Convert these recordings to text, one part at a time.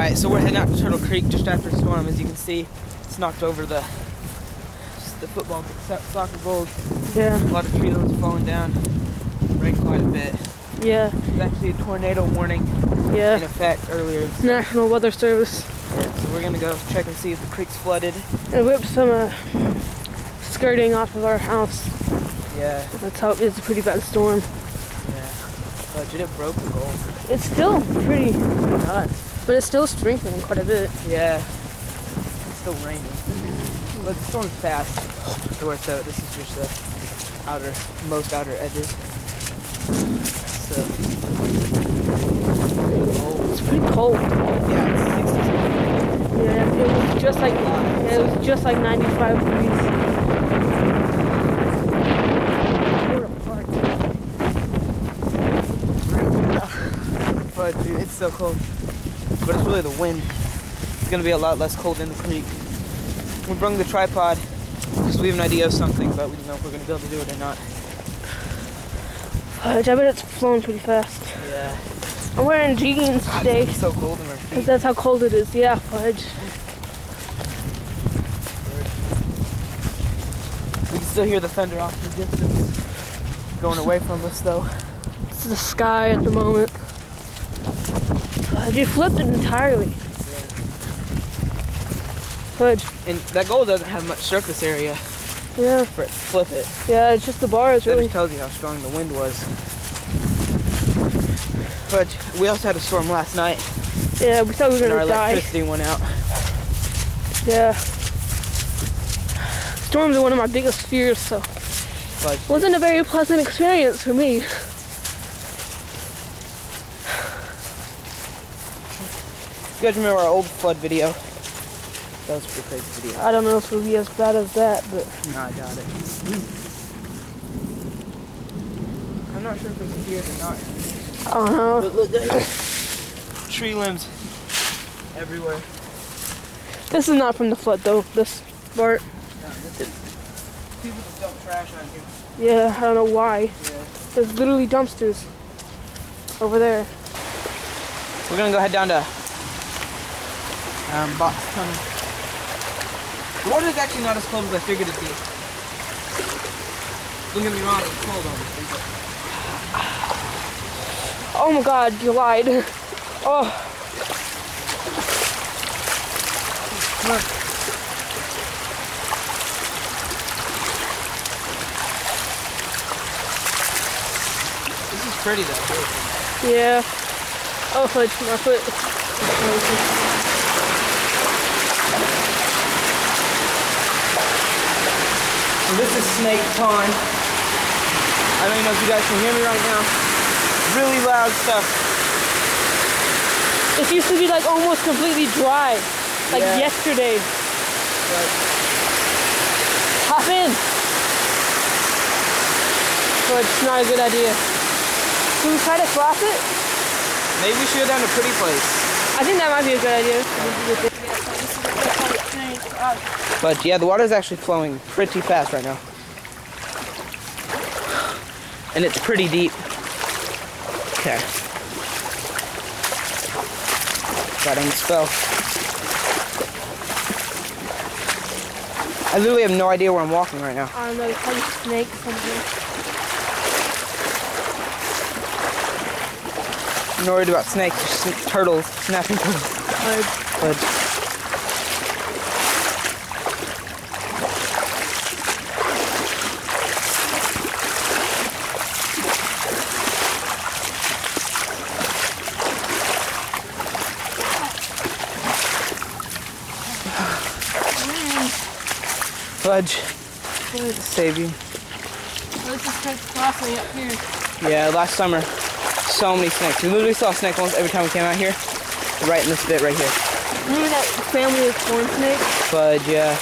Alright, so we're heading out to Turtle Creek just after a storm. As you can see, it's knocked over the football soccer goals. Yeah. A lot of tree limbs falling down. Rained quite a bit. Yeah. There's actually a tornado warning in effect earlier. National Weather Service. Yeah, so we're gonna go check and see if the creek's flooded. And whipped some skirting off of our house. Yeah. That's how it's a pretty bad storm. Yeah. But it broke the goal. It's still pretty nuts. But it's still strengthening quite a bit. Yeah. It's still raining. But the storm's fast. So this is just the most outer edges. So it's pretty cold. Yeah, it's 60. Yeah, it was just like 95 degrees. But dude, it's so cold. But it's really the wind. It's gonna be a lot less cold in the creek. We brought the tripod just so we have an idea of something, but we don't know if we're gonna be able to do it or not. I bet it's flowing pretty fast. Yeah. I'm wearing jeans today. It's so cold in our feet. That's how cold it is. Yeah, fudge. We can still hear the thunder off in the distance. Going away from us though. It's the sky at the moment. You flipped it entirely. Yeah. Fudge. And that goal doesn't have much surface area. Yeah. For it to flip it. Yeah, it's just the bars That really. just tells you how strong the wind was. But we also had a storm last night. Yeah, we thought we were and gonna die. Our electricity went out. Yeah. Storms are one of my biggest fears, so But it wasn't a very pleasant experience for me. you guys remember our old flood video? That was a pretty crazy video. I don't know if it'll be as bad as that, but No, I doubt it. I'm not sure if we can hear it or not. I don't know. But look, tree limbs everywhere. This is not from the flood though, this part. No, this is, people just dump trash on here. Yeah, I don't know why. Yeah. There's literally dumpsters over there. We're gonna go head down to Box Tunnel. The water is actually not as cold as I figured it'd be. Don't get me wrong, it's cold obviously, but Oh my god, you lied. Oh. look. This is pretty though. Yeah. Oh, fudge, my foot. So this is Snake Pond. I don't even know if you guys can hear me right now. Really loud stuff. It used to be like almost completely dry. Like yesterday. Right. Hop in. But it's not a good idea. Can we try to cross it? Maybe we should go down to Pretty Place. I think that might be a good idea. But yeah, the water is actually flowing pretty fast right now. And it's pretty deep. Okay. Got on the spell. I literally have no idea where I'm walking right now. I don't know, it's probably snakes something. I'm not worried about snakes, just turtles, snapping turtles. But Fudge. Save you. Let's just try crossing up here. Yeah, last summer, so many snakes. We literally saw snakes almost every time we came out here. Right in this bit right here. Remember that family of corn snakes? Fudge, yeah.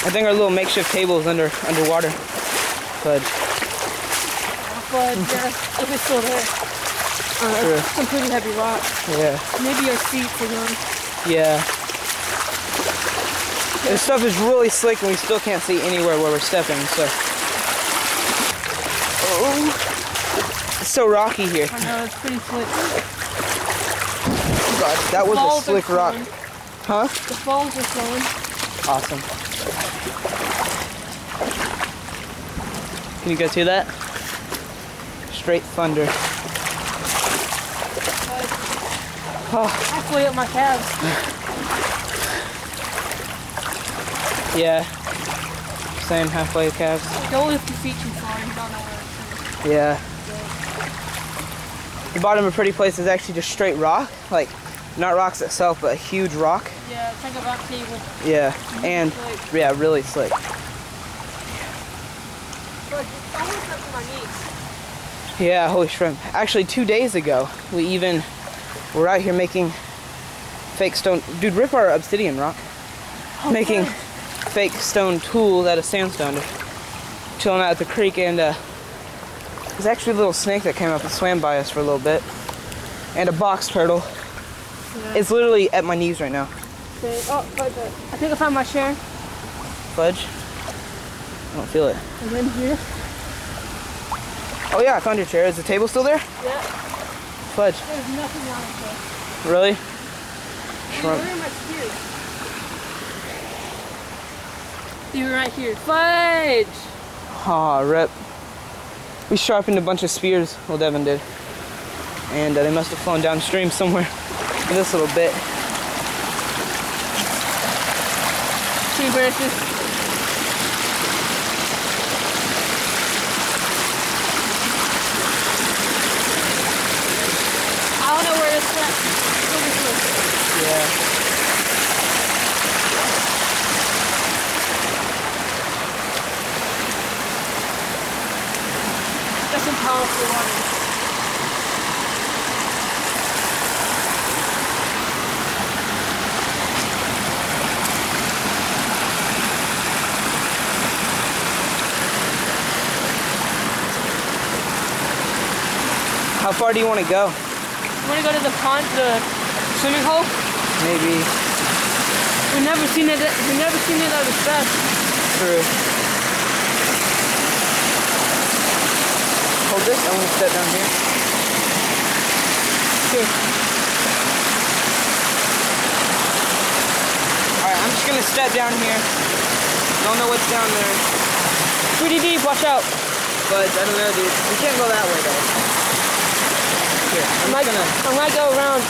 I think our little makeshift table is underwater. Fudge. Fudge, yeah. If it's still there. Some pretty heavy rock. Yeah. Maybe our seats are gone. Yeah. This stuff is really slick and we still can't see anywhere where we're stepping, so. Oh, it's so rocky here. I know, it's pretty slick. Oh God, that was a slick rock. Huh? The falls are flowing. Awesome. Can you guys hear that? Straight thunder. Oh. Halfway up my calves. Yeah. Same, halfway calves. Don't lift your feet too far, you don't know where it's Yeah. The bottom of a pretty place is actually just straight rock. Like, not rocks itself, but a huge rock. Yeah, it's like a rock table. Yeah, and yeah, really slick. But it's almost up to my knees. Yeah, holy shrimp. Actually, 2 days ago, we were out here making fake stone. Dude, rip our obsidian rock. Oh, making good. fake stone tools out of sandstone. Chilling out at the creek, and there's actually a little snake that came up and swam by us for a little bit. And a box turtle. Yeah. It's literally at my knees right now. Okay. Oh, I think I found my chair. Fudge? I don't feel it. And then here. Oh yeah, I found your chair. Is the table still there? Yeah. Fudge. There's nothing on it though. Really? Where are my spears? They were right here. Fudge! Aw, rip. We sharpened a bunch of spears, well Devin did. And they must have flown downstream somewhere in this little bit. Tree branches. I don't know where it's at. Yeah. That's some powerful water. How far do you want to go? You want to go to the pond, the swimming hole? Maybe. We've never seen it at its best. True. Hold this, I want to step down here. Here. Alright, I'm just going to step down here. Don't know what's down there. Pretty deep, watch out. But I don't know, dude. We can't go that way, though. Here, I might go around.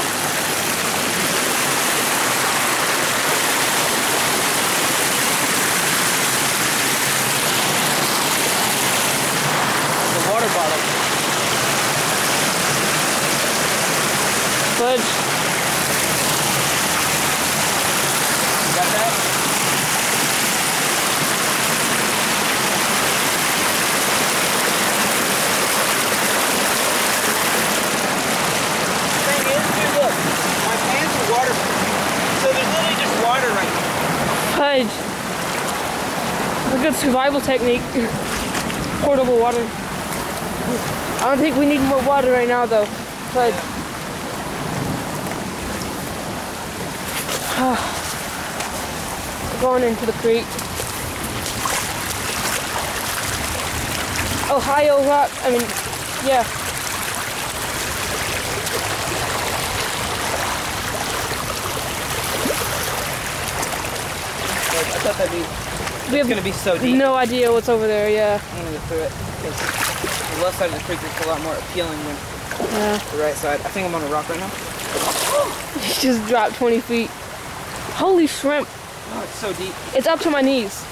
The water bottle. Fudge. You got that? Fudge. A good survival technique. Portable water. I don't think we need more water right now though. Fudge. We're going into the creek. Ohio rock. I mean, yeah. I thought that'd be, it's gonna be so deep. No idea what's over there, yeah. I'm gonna go through it. The left side of the creek looks a lot more appealing than the right side. I think I'm on a rock right now. You just dropped 20 feet. Holy shrimp. Oh, it's so deep. It's up to my knees.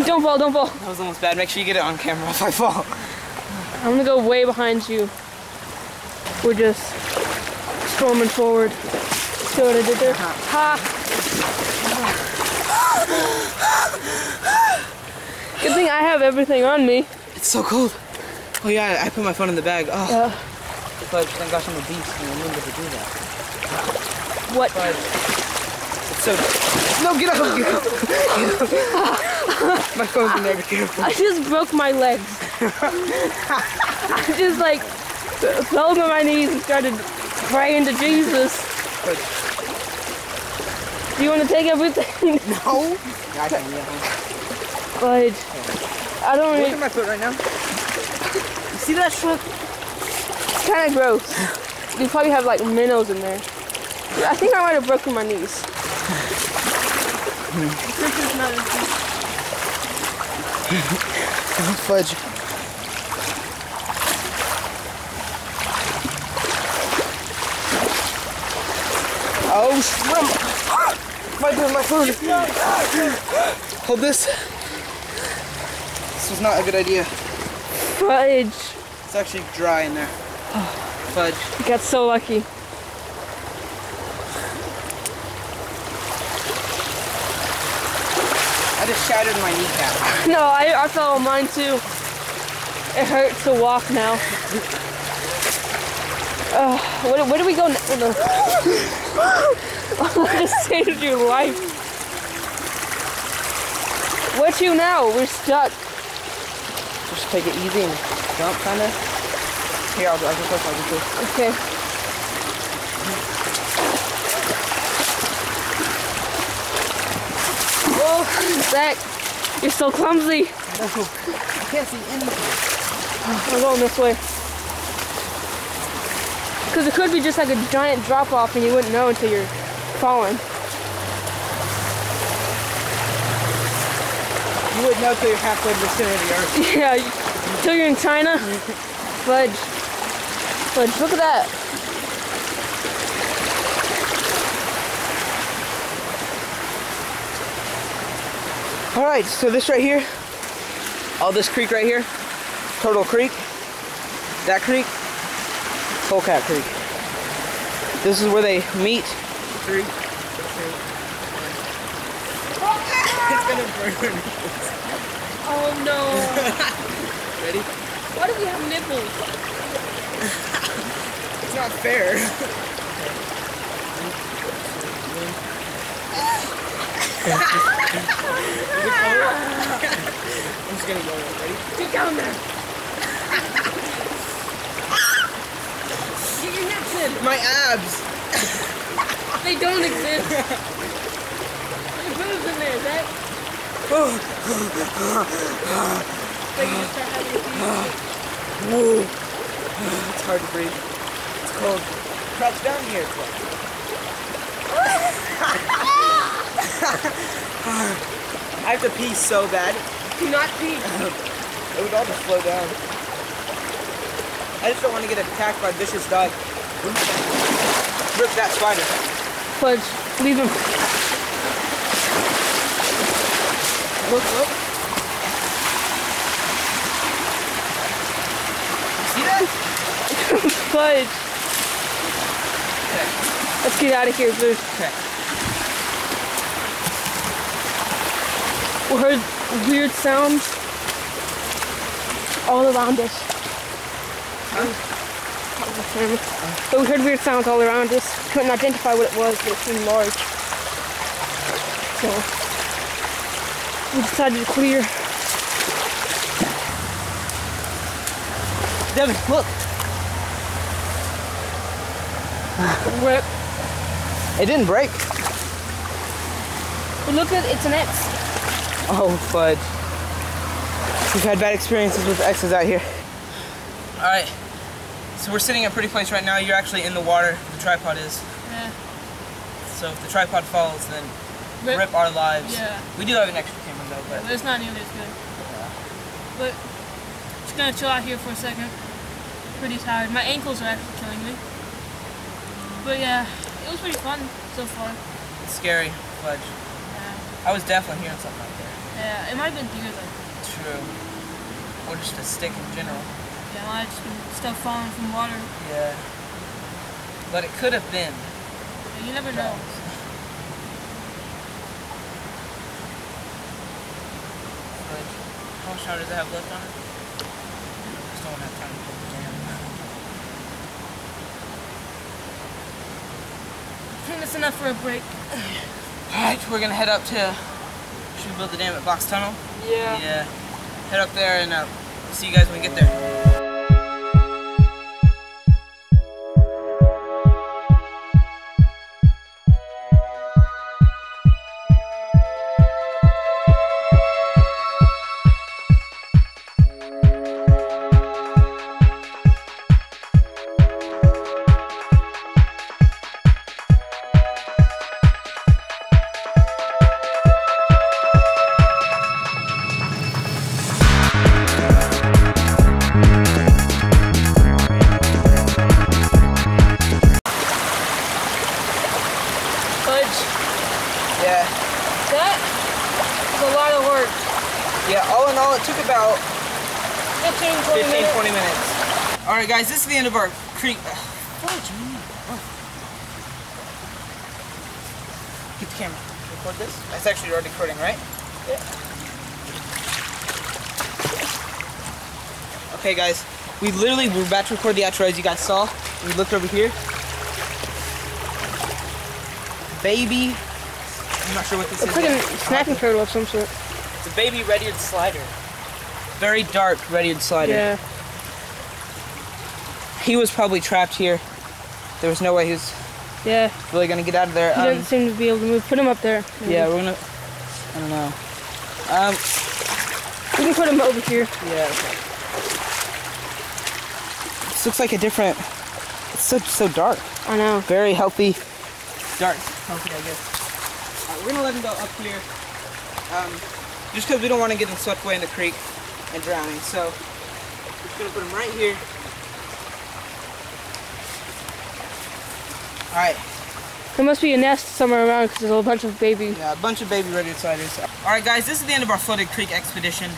Don't fall, don't fall. That was almost bad. Make sure you get it on camera if I fall. I'm gonna go way behind you. We're just storming forward. See what I did there? Ha! Good thing I have everything on me. It's so cold. Oh yeah, I put my phone in the bag. Oh. But thank gosh I'm a beast and I'm able to do that. What? But it's so... No, get up! Get up! My phone's in there, be careful. I just broke my legs. I just like fell to my knees and started praying to Jesus. But, do you want to take everything? no. I can, yeah. But I don't Look really... at my foot right now. See that shrimp? It's kind of gross. You probably have like minnows in there. I think I might have broken my knees. Fudge. Oh, shrimp! Might be my food. Hold this. This was not a good idea. Fudge. It's actually dry in there. Fudge. You got so lucky. I just shattered my kneecap. No, I fell on mine too. It hurts to walk now. Where do we go now? No. I just saved your life. Where to now? We're stuck. Just take it easy and jump, kind of. Here, I'll do this. Okay. Oh, Zach, you're so clumsy. I can't see anything. I'm going this way. Because it could be just like a giant drop off and you wouldn't know until you're falling. You wouldn't know until you're halfway to the center of the earth. Yeah, until you're in China. Fudge. Fudge, look at that. All right, so this right here, all this creek right here, Turtle Creek, that creek, Polecat Creek. This is where they meet. 3, 2, 1. It's gonna burn. Oh no. Ready? Why do we have nipples? It's not fair. I'm just gonna go. Ready? Get down there. Get your nips in. My abs. They don't exist. There's boobs in there, Zach. Like you start having a Whoa. It's hard to breathe. It's cold. Crouch down here. I have to pee so bad. Do not pee. It would all just flow down. I just don't want to get attacked by a vicious dog. Rip that spider. Fudge, leave him. Look, look. See that? Fudge. Okay. Let's get out of here, Blue. Okay. We heard weird sounds all around us. But we heard weird sounds all around us. Couldn't identify what it was, but it seemed large. So we decided to clear. Devin, look. Rip. It didn't break. But look at it's an X. Oh, fudge. We've had bad experiences with X's out here. All right. So we're sitting at a pretty place right now. You're actually in the water. The tripod is. Yeah. So if the tripod falls, then rip our lives. Yeah. We do have an extra camera though, but It's not nearly as good. yeah. But just gonna chill out here for a second. Pretty tired. My ankles are actually killing me. But yeah, it was pretty fun so far. It's scary, fudge. Yeah. I was definitely hearing something out there. Yeah, it might have been deer though. True. Or just a stick in general. Yeah, it might have just been stuff falling from water. Yeah. But it could have been. Yeah, you never know. Fudge. How much time does it have left on it? Just don't have time to pull the jam. I think that's enough for a break. Alright, we're gonna head up to. Should we build the dam at Box Tunnel? Yeah. Yeah. Head up there and see you guys when we get there. That was a lot of work. Yeah, all in all, it took about 15, 20 minutes. All right, guys, this is the end of our creek. Fudge, man. Oh. Keep the camera. Record this. It's actually already recording, right? Yeah. Okay, guys, we're about to record the outro, as you guys saw. We looked over here. Baby, I'm not sure what this is. It's like a snapping turtle of some sort. It's a baby red-eared slider. Very dark red-eared slider. Yeah. He was probably trapped here. There was no way he was really gonna get out of there. He doesn't seem to be able to move. Put him up there. Maybe. Yeah, we're gonna. I don't know. We can put him over here. Yeah. Okay. This looks like a different. It's so dark. I know. Very healthy. Dark. Healthy, I guess. We're gonna let him go up here. Just because we don't want to get him swept away in the creek and drowning. So we're just gonna put him right here. All right. There must be a nest somewhere around because there's a bunch of baby. Yeah, a bunch of baby red-eared sliders. All right, guys, this is the end of our flooded creek expedition.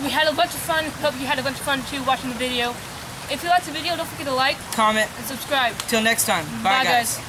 We had a bunch of fun. Hope you had a bunch of fun too watching the video. If you liked the video, don't forget to like, comment, and subscribe. Till next time. Bye guys.